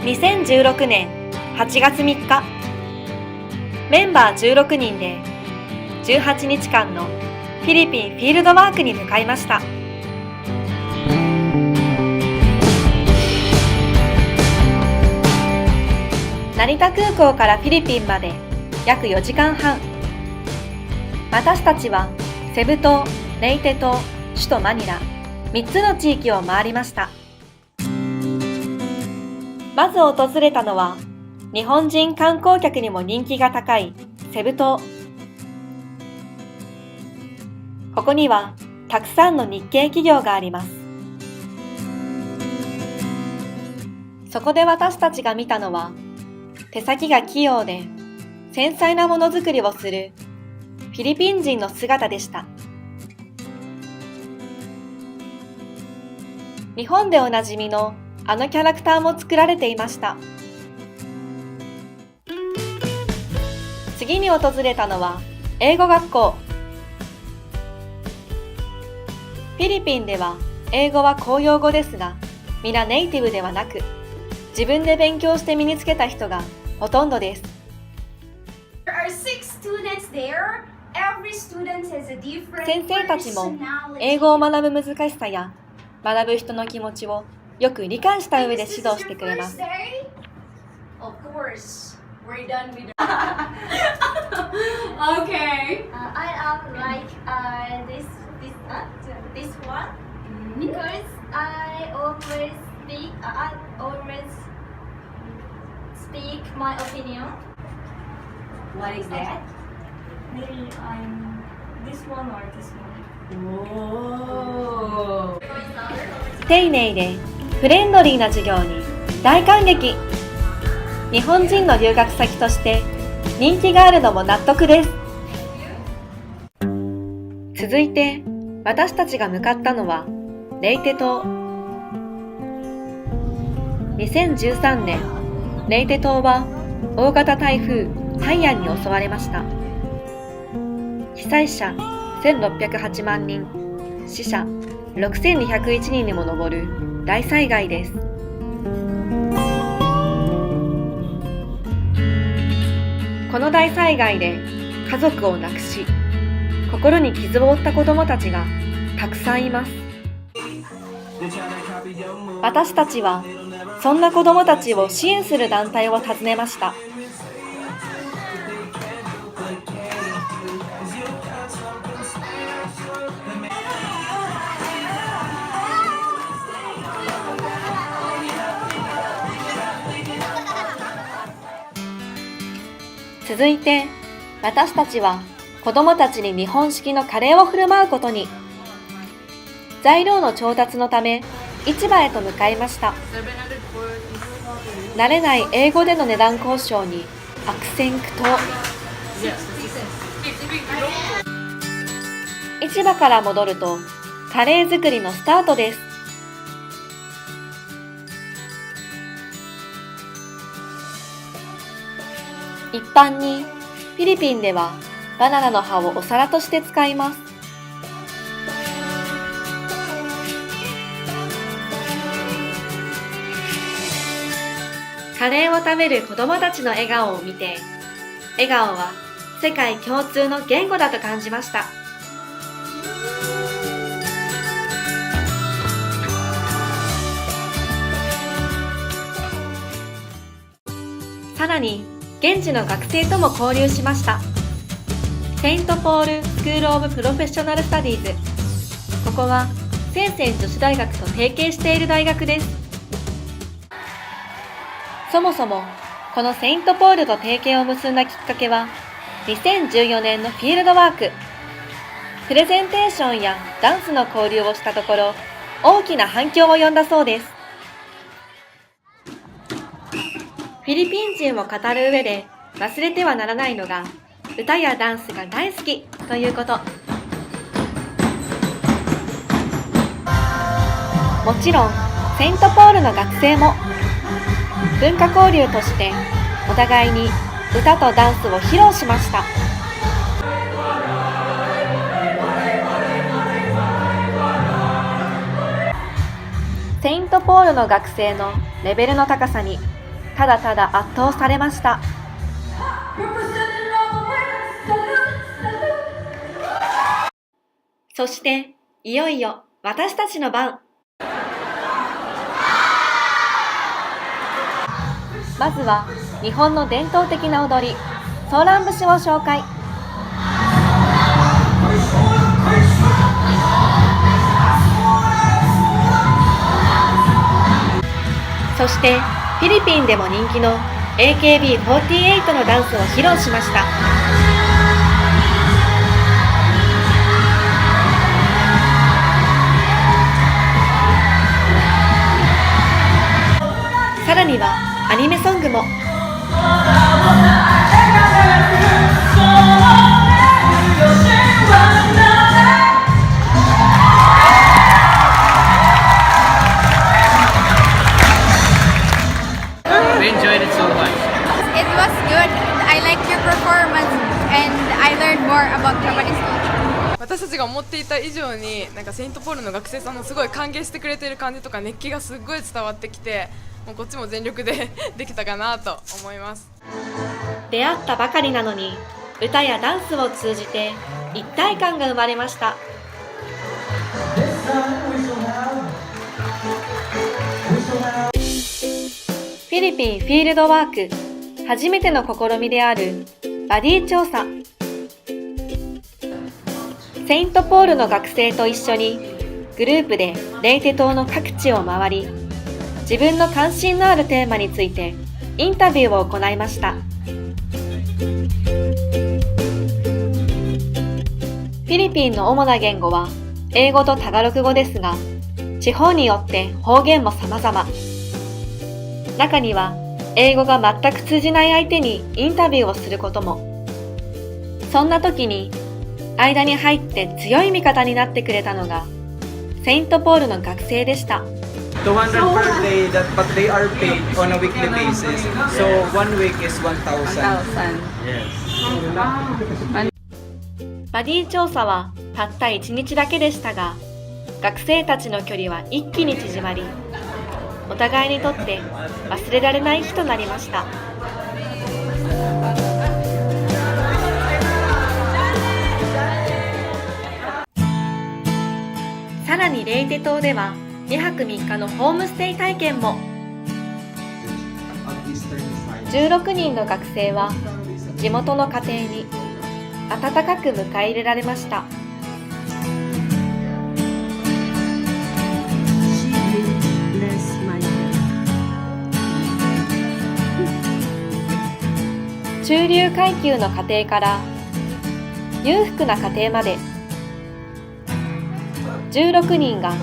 2016年8月3日、メンバー16人で18日間のフィリピンフィールドワークに向かいました。成田空港からフィリピンまで約4時間半。私たちはセブ島、レイテ島、首都マニラ、3つの地域を回りました。まず訪れたのは、日本人観光客にも人気が高いセブ島。ここにはたくさんの日系企業があります。そこで私たちが見たのは、手先が器用で繊細なものづくりをするフィリピン人の姿でした。日本でおなじみのあのキャラクターも作られていました。次に訪れたのは英語学校。フィリピンでは英語は公用語ですが、皆ネイティブではなく、自分で勉強して身につけた人がほとんどです。先生たちも英語を学ぶ難しさや学ぶ人の気持ちをよく理解した上で指導してくれます。Okay. I like this one because I always speak my opinion. What is that? Maybe I'm this one or this Oh. 丁寧でフレンドリーな授業に大感激。日本人の留学先として人気があるのも納得です。続いて私たちが向かったのはレイテ島。2013年、レイテ島は大型台風ハイアンに襲われました。被災者1608万人、死者6201人にも上る大災害です。この大災害で家族を亡くし、心に傷を負った子どもたちがたくさんいます。私たちはそんな子どもたちを支援する団体を訪ねました。続いて私たちは子どもたちに日本式のカレーを振る舞うことに。材料の調達のため市場へと向かいました。慣れない英語での値段交渉に悪戦苦闘。市場から戻るとカレー作りのスタートです。一般にフィリピンではバナナの葉をお皿として使います。カレーを食べる子どもたちの笑顔を見て、笑顔は世界共通の言語だと感じました。さらに現地の学生とも交流しました。セイントポールスクールオブプロフェッショナルスタディーズ。ここは聖女子大学と提携している大学です。そもそもこのセイントポールと提携を結んだきっかけは2014年のフィールドワーク。プレゼンテーションやダンスの交流をしたところ大きな反響を呼んだそうです。フィリピン人を語る上で忘れてはならないのが歌やダンスが大好きということ。もちろんセイントポールの学生も文化交流としてお互いに歌とダンスを披露しました。セイントポールの学生のレベルの高さにただただ圧倒されました。そしていよいよ私たちの番。まずは日本の伝統的な踊り、ソーラン節を紹介。そしてフィリピンでも人気の AKB48 のダンスを披露しました。さらにはアニメソングも。We enjoyed it so much. It was good. I like your performance and I learned more about Japanese culture. 私たちが思っていた以上にセイントポールの学生さんのすごい歓迎してくれている感じとか熱気がすごい伝わってきて、もうこっちも全力でできたかなと思います。出会ったばかりなのに歌やダンスを通じて一体感が生まれました。フィリピンフィールドワーク初めての試みであるバディ調査。セイントポールの学生と一緒にグループでレイテ島の各地を回り、自分の関心のあるテーマについてインタビューを行いました。フィリピンの主な言語は英語とタガログ語ですが、地方によって方言も様々。中には英語が全く通じない相手にインタビューをすることも。そんな時に間に入って強い味方になってくれたのがセイントポールの学生でした。200 per day, but they are paid on a weekly basis. So 1 week is 1,000. Yes. バディ調査はたった1日だけでしたが、学生たちの距離は一気に縮まり、お互いにとって忘れられない日となりました。さらにレイテ島では2泊3日のホームステイ体験も。16人の学生は地元の家庭に温かく迎え入れられました。中流階級の家庭から裕福な家庭まで、16人が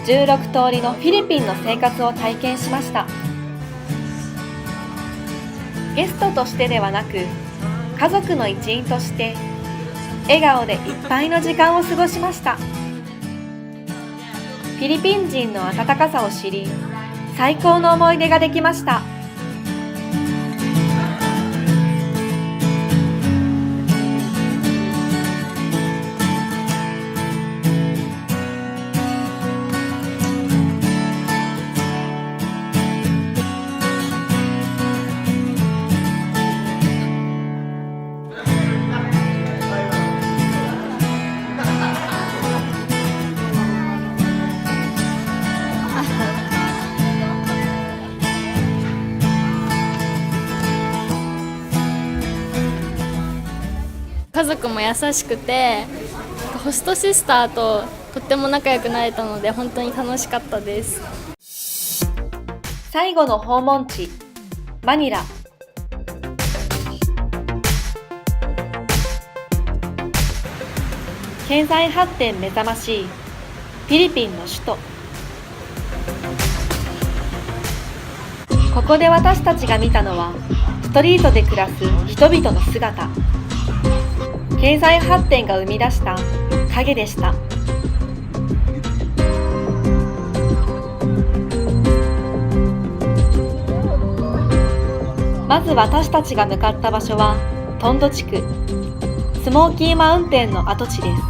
16通りのフィリピンの生活を体験しました。ゲストとしてではなく、家族の一員として笑顔でいっぱいの時間を過ごしました。フィリピン人の温かさを知り、最高の思い出ができました。家族も優しくて、ホストシスターととっても仲良くなれたので本当に楽しかったです。最後の訪問地、マニラ。経済発展目覚ましいフィリピンの首都。ここで私たちが見たのはストリートで暮らす人々の姿。経済発展が生み出した影でした。まず私たちが向かった場所はトンド地区、スモーキーマウンテンの跡地です。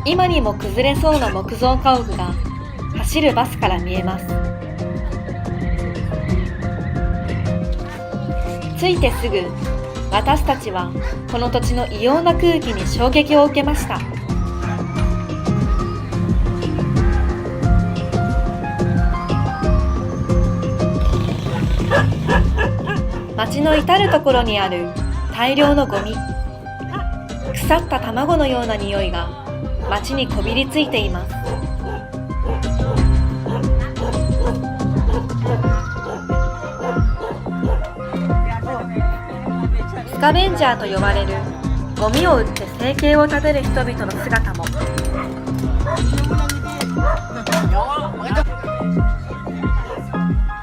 今にも崩れそうな木造家屋が走るバスから見えます。着いてすぐ、私たちはこの土地の異様な空気に衝撃を受けました。街の至るところにある大量のゴミ、腐った卵のような匂いが街にこびりついています。スカベンジャーと呼ばれるゴミを売って生計を立てる人々の姿も。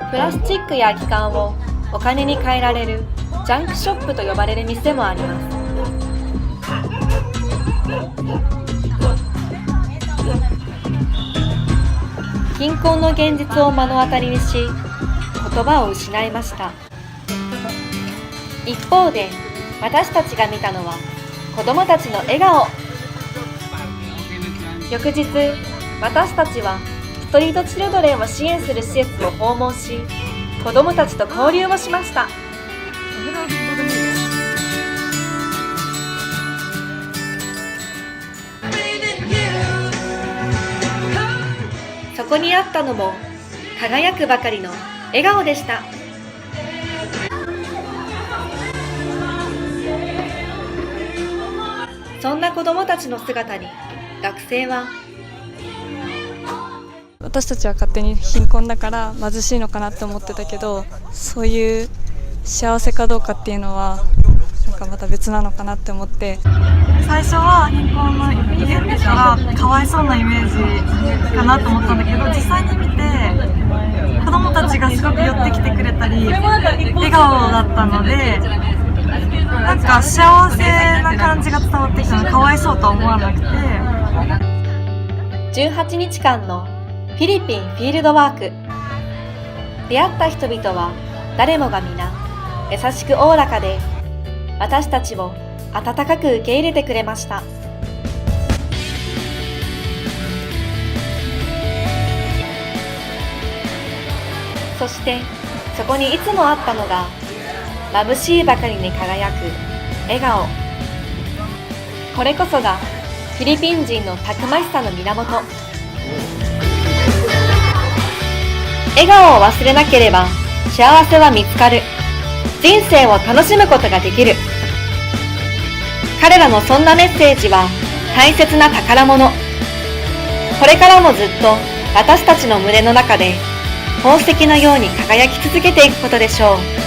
プラスチックや空き缶をお金に換えられるジャンクショップと呼ばれる店もあります。貧困の現実を目の当たりにし、言葉を失いました。一方で、私たちが見たのは子供たちの笑顔。翌日、私たちはストリートチルドレンを支援する施設を訪問し、子供たちと交流をしました。そこにあったのも輝くばかりの笑顔でした。そんな子供たちの姿に学生は、私たちは勝手に貧困だから貧しいのかなって思ってたけど、そういう幸せかどうかっていうのはなんかまた別なのかなって思って、最初は貧困のいるってたらかわいそうなイメージかなと思ったんだけど、実際に見て子供たちがすごく寄ってきてくれたり笑顔だったので、なんか幸せな感じが伝わってきたの。かわいそうとは思わなくて。18日間のフィリピンフィールドワーク。出会った人々は誰もが皆優しくおおらかで、私たちを温かく受け入れてくれました。そしてそこにいつもあったのが、眩しいばかりに輝く笑顔。これこそがフィリピン人のたくましさの源。笑顔を忘れなければ幸せは見つかる。人生を楽しむことができる。彼らのそんなメッセージは大切な宝物。これからもずっと私たちの胸の中で宝石のように輝き続けていくことでしょう。